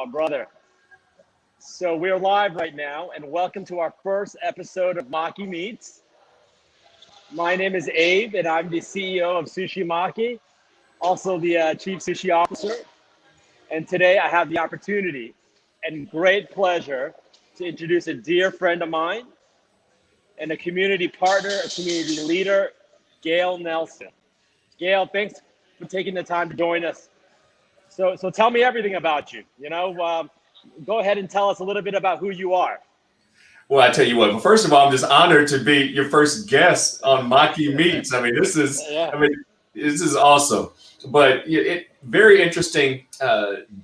my brother. So we're live right now, and welcome to our first episode of Maki Meets. My name is Abe, and I'm the CEO of Sushi Maki, also the Chief Sushi Officer. And today I have the opportunity and great pleasure to introduce a dear friend of mine and a community partner, a community leader, Gale Nelson. Gale, thanks for taking the time to join us. So tell me everything about you. Go ahead and tell us a little bit about who you are. Well, I tell you what. Well, first of all, I'm just honored to be your first guest on Maki Meets. This is, Yeah. this is awesome. But very interesting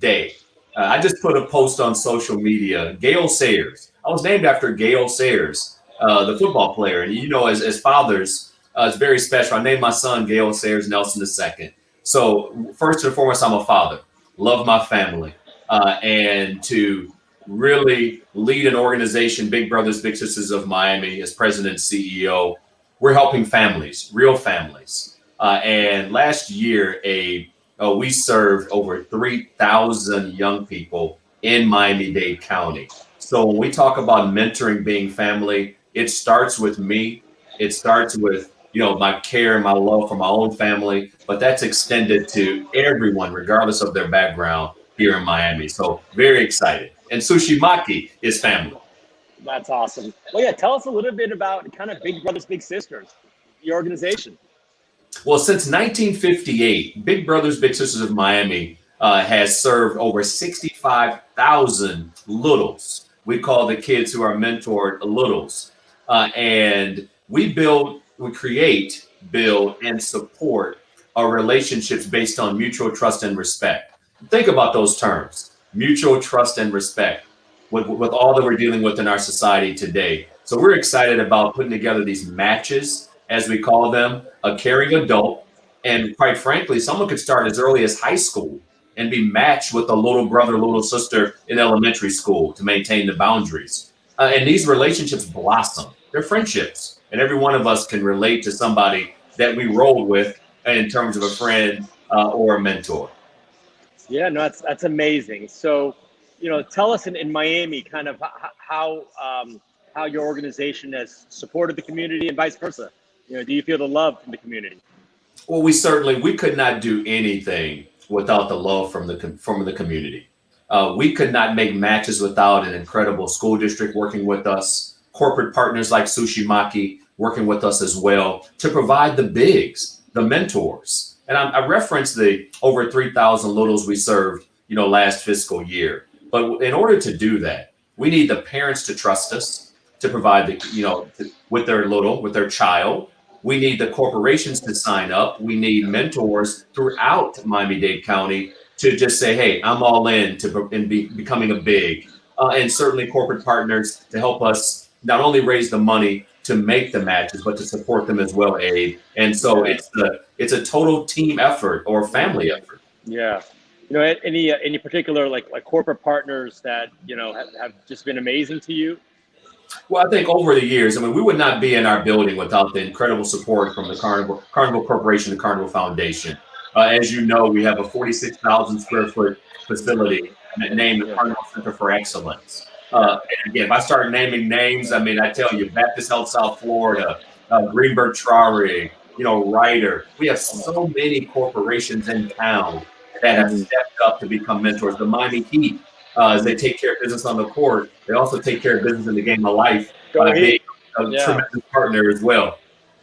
day. I just put a post on social media. Gale Sayers. I was named after Gale Sayers, the football player. And as fathers, it's very special. I named my son Gale Sayers Nelson II. So first and foremost, I'm a father. Love my family, and to really lead an organization, Big Brothers Big Sisters of Miami, as president and CEO. We're helping families, real families. And last year, we served over 3,000 young people in Miami-Dade County. So when we talk about mentoring being family, it starts with me. It starts with my care and my love for my own family, but that's extended to everyone, regardless of their background here in Miami. So very excited. And Sushi Maki is family. That's awesome. Well, yeah, tell us a little bit about kind of Big Brothers Big Sisters, your organization. Well, since 1958, Big Brothers Big Sisters of Miami has served over 65,000 littles. We call the kids who are mentored littles. And we create, build, and support our relationships based on mutual trust and respect. Think about those terms: mutual trust and respect with all that we're dealing with in our society today. So we're excited about putting together these matches, as we call them, a caring adult. And quite frankly, someone could start as early as high school and be matched with a little brother, little sister in elementary school to maintain the boundaries. And these relationships blossom. They're friendships. And every one of us can relate to somebody that we roll with in terms of a friend or a mentor. Yeah, no, that's amazing. So, tell us in Miami kind of how your organization has supported the community and vice versa. Do you feel the love from the community? Well, we could not do anything without the love from the community. We could not make matches without an incredible school district working with us, corporate partners like Sushi Maki working with us as well to provide the bigs, the mentors. And I referenced the over 3,000 littles we served, last fiscal year. But in order to do that, we need the parents to trust us to provide with their child. We need the corporations to sign up. We need mentors throughout Miami-Dade County to just say, hey, I'm all in becoming a big, and certainly corporate partners to help us not only raise the money to make the matches, but to support them as well, Abe. And so it's a total team effort or family effort. Yeah. Any particular like corporate partners that, have just been amazing to you? Well, I think over the years, we would not be in our building without the incredible support from the Carnival Corporation and Carnival Foundation. As you know, we have a 46,000 square foot facility named the Carnival Center for Excellence. And again, if I start naming names, I tell you, Baptist Health South Florida, Greenberg Traurig, Ryder. We have so many corporations in town that have stepped up to become mentors. The Miami Heat, as they take care of business on the court, they also take care of business in the game of life by being a tremendous partner as well.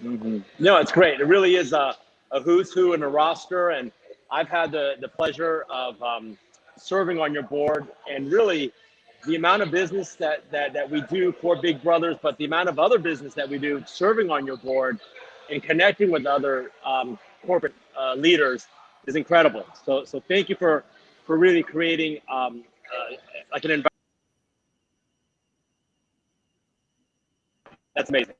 Mm-hmm. No, it's great. It really is a who's who in a roster. And I've had the pleasure of serving on your board, and really the amount of business that we do for Big Brothers, but the amount of other business that we do serving on your board and connecting with other corporate leaders is incredible. So thank you for really creating like an environment. That's amazing.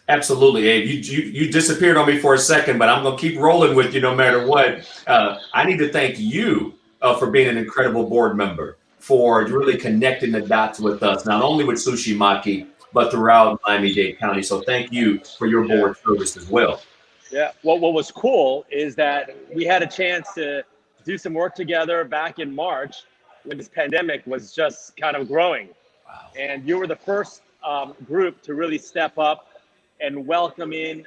Absolutely, Abe. You disappeared on me for a second, but I'm going to keep rolling with you no matter what. I need to thank you for being an incredible board member, for really connecting the dots with us, not only with Sushi Maki, but throughout Miami-Dade County. So thank you for your board service as well. Yeah. What was cool is that we had a chance to do some work together back in March, when this pandemic was just kind of growing. Wow. And you were the first group to really step up and welcome in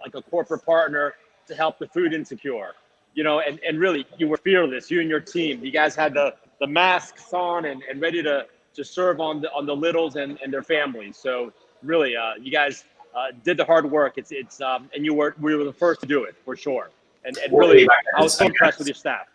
like a corporate partner to help the food insecure. And really you were fearless, you and your team. You guys had the masks on and ready to serve on the littles and their families. So really, you guys did the hard work. It's and we were the first to do it for sure. And Well, really, Abe, I was so impressed with your staff.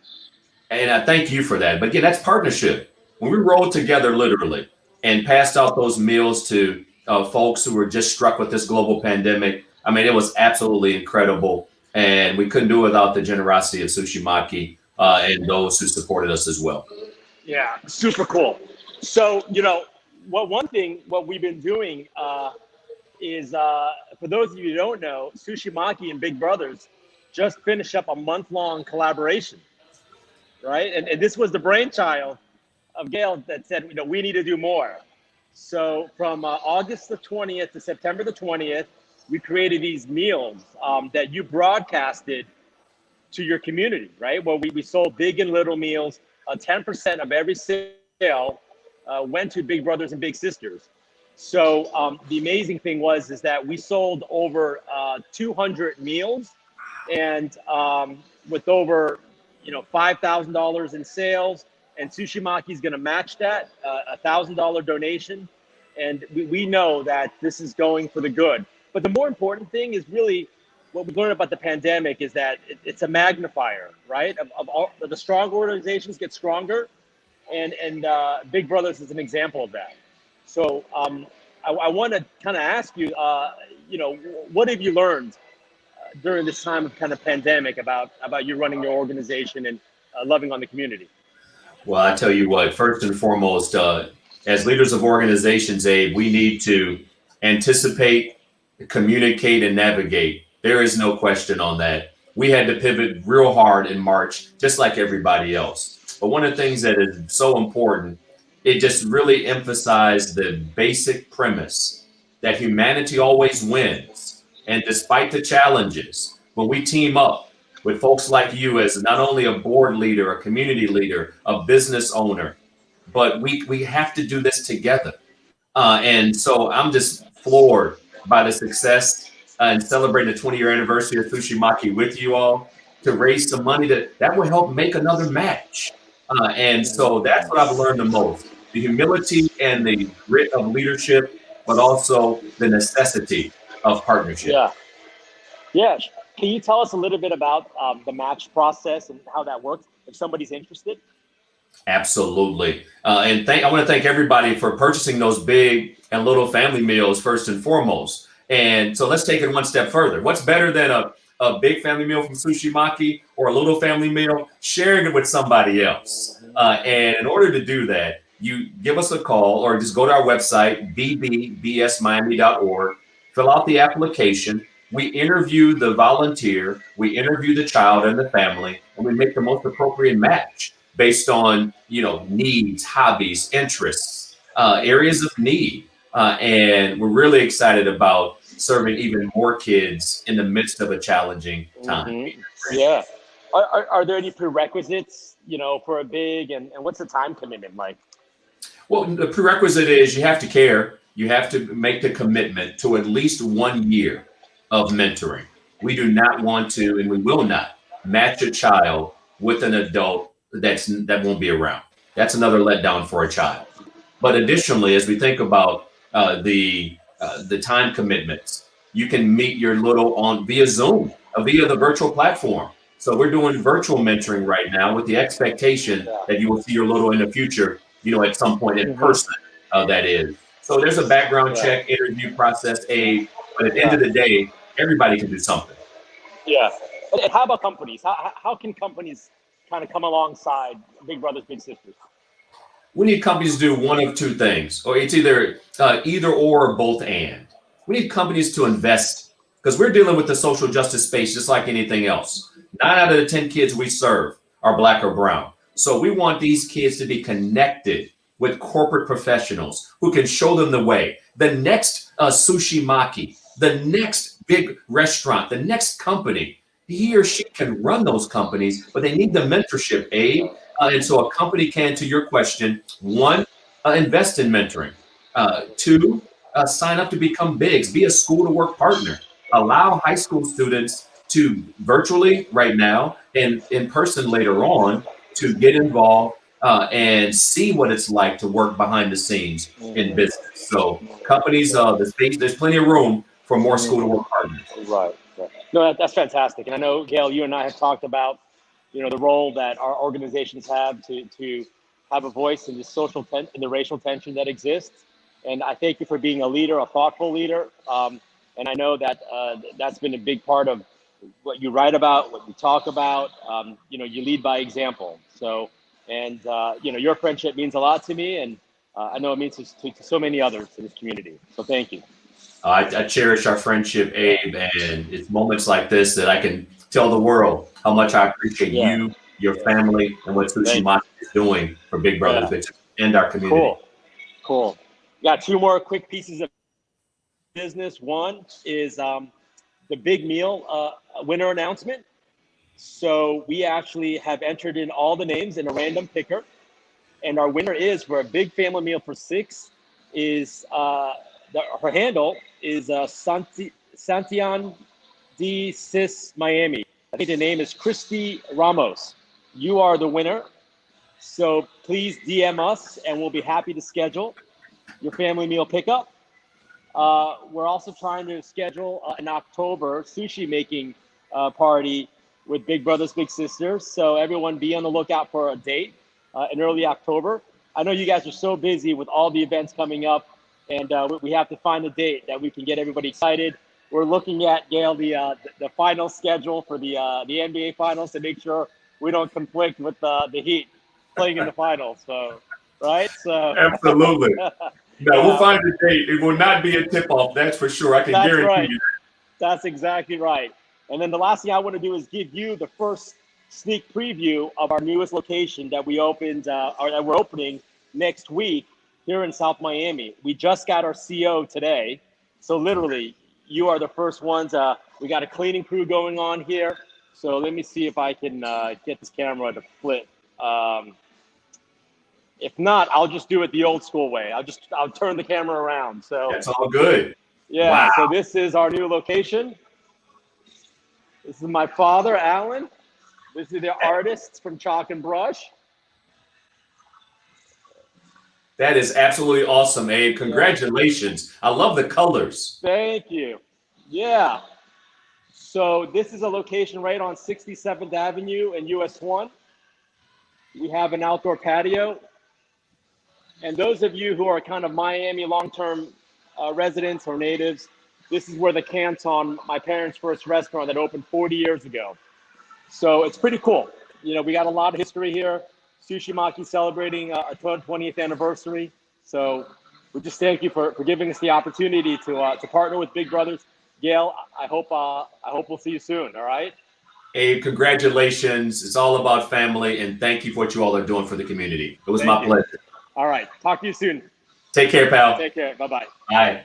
and I thank you for that. But again, that's partnership. When we rolled together literally and passed out those meals to folks who were just struck with this global pandemic, I mean, it was absolutely incredible. And we couldn't do it without the generosity of Sushi Maki and those who supported us as well. Yeah, super cool. So, what we've been doing is, for those of you who don't know, Sushi Maki and Big Brothers just finished up a month-long collaboration, right? And this was the brainchild of Gale that said, we need to do more. So from August the 20th to September the 20th, we created these meals that you broadcasted to your community, right? Well, we sold big and little meals. 10% of every sale went to Big Brothers and Big Sisters. So the amazing thing is that we sold over 200 meals, and with over $5,000 in sales. And Sushi Maki is going to match that, $1,000 donation. And we know that this is going for the good. But the more important thing is really what we learned about the pandemic is that it's a magnifier, right? Of all the strong organizations get stronger, and Big Brothers is an example of that. So I want to kind of ask you, what have you learned during this time of kind of pandemic about you running your organization and loving on the community? Well, I tell you what, first and foremost, as leaders of organizations, Abe, we need to anticipate, communicate, and navigate. There is no question on that. We had to pivot real hard in March, just like everybody else. But one of the things that is so important, it just really emphasized the basic premise that humanity always wins. And despite the challenges, when we team up with folks like you as not only a board leader, a community leader, a business owner, but we have to do this together. And so I'm just floored by the success and celebrating the 20-year anniversary of Sushi Maki with you all to raise some money that will help make another match. And so that's what I've learned the most, the humility and the grit of leadership, but also the necessity of partnership. Yeah. Yeah. Can you tell us a little bit about the match process and how that works if somebody's interested? Absolutely. And I want to thank everybody for purchasing those big and little family meals first and foremost. And so let's take it one step further. What's better than a big family meal from Sushi Maki or a little family meal? Sharing it with somebody else. And in order to do that, you give us a call or just go to our website, bbbsmiami.org, fill out the application. We interview the volunteer, we interview the child and the family, and we make the most appropriate match based on, needs, hobbies, interests, areas of need. And we're really excited about serving even more kids in the midst of a challenging time. Mm-hmm. Yeah. Are there any prerequisites, for a big, and what's the time commitment like? Well, the prerequisite is you have to care. You have to make the commitment to at least 1 year of mentoring. We do not want to, and we will not match a child with an adult that won't be around. That's another letdown for a child. But additionally, as we think about the time commitments, you can meet your little via Zoom, via the virtual platform. So we're doing virtual mentoring right now with the expectation that you will see your little in the future, at some point in person, that is. So there's a background check, interview process, but at the end of the day, everybody can do something. Yeah. And how about companies? How can companies kind of come alongside Big Brothers, Big Sisters? We need companies to do one of two things, or it's either or both and. We need companies to invest because we're dealing with the social justice space just like anything else. 9 out of the 10 kids we serve are Black or brown. So we want these kids to be connected with corporate professionals who can show them the way. The next Sushi Maki, the next big restaurant, the next company, he or she can run those companies, but they need the mentorship, Abe. And so a company can, to your question, one, invest in mentoring. Two, sign up to become bigs, be a school to work partner. Allow high school students to virtually right now and in person later on to get involved and see what it's like to work behind the scenes in business. So companies, there's plenty of room for more school to work partners. Right. No, that's fantastic. And I know, Gale, you and I have talked about, the role that our organizations have to have a voice in the in the racial tension that exists. And I thank you for being a leader, a thoughtful leader. And I know that that's been a big part of what you write about, what you talk about. You lead by example. So, and your friendship means a lot to me, and I know it means to so many others in this community. So thank you. I cherish our friendship, Abe, and it's moments like this that I can tell the world how much I appreciate you, your family, and what Sushi Maki is doing for Big Brothers Big Sisters and our community. Cool. Got two more quick pieces of business. One is the big meal winner announcement. So we actually have entered in all the names in a random picker, and our winner is for a big family meal for 6 is her handle is Santian D. Cis Miami. I think the name is Christy Ramos. You are the winner. So please DM us and we'll be happy to schedule your family meal pickup. We're also trying to schedule an October sushi making party with Big Brothers Big Sisters. So everyone be on the lookout for a date in early October. I know you guys are so busy with all the events coming up, and we have to find a date that we can get everybody excited. We're looking at, Gale, the final schedule for the NBA finals to make sure we don't conflict with the Heat playing in the finals. So, right? So absolutely. No, we'll find a date. It will not be a tip-off, that's for sure. I can guarantee you that. That's exactly right. And then the last thing I want to do is give you the first sneak preview of our newest location that we opened, or that we're opening next week here in South Miami. We just got our CO today. So literally, you are the first ones. We got a cleaning crew going on here. So let me see if I can get this camera to flip. If not, I'll just do it the old school way. I'll turn the camera around. So that's all good. Yeah. Wow. So this is our new location. This is my father, Alan. This is the artists from Chalk and Brush. That is absolutely awesome, Abe. Congratulations. I love the colors. Thank you. Yeah. So this is a location right on 67th Avenue and US 1. We have an outdoor patio. And those of you who are kind of Miami long-term residents or natives, this is where the Canton, my parents' first restaurant that opened 40 years ago. So it's pretty cool. We got a lot of history here. Sushi Maki celebrating our 20th anniversary. So we just thank you for giving us the opportunity to partner with Big Brothers. Gale, I hope we'll see you soon. All right. Abe, congratulations. It's all about family, and thank you for what you all are doing for the community. It was my pleasure. All right. Talk to you soon. Take care, pal. Take care. Bye-bye. Bye.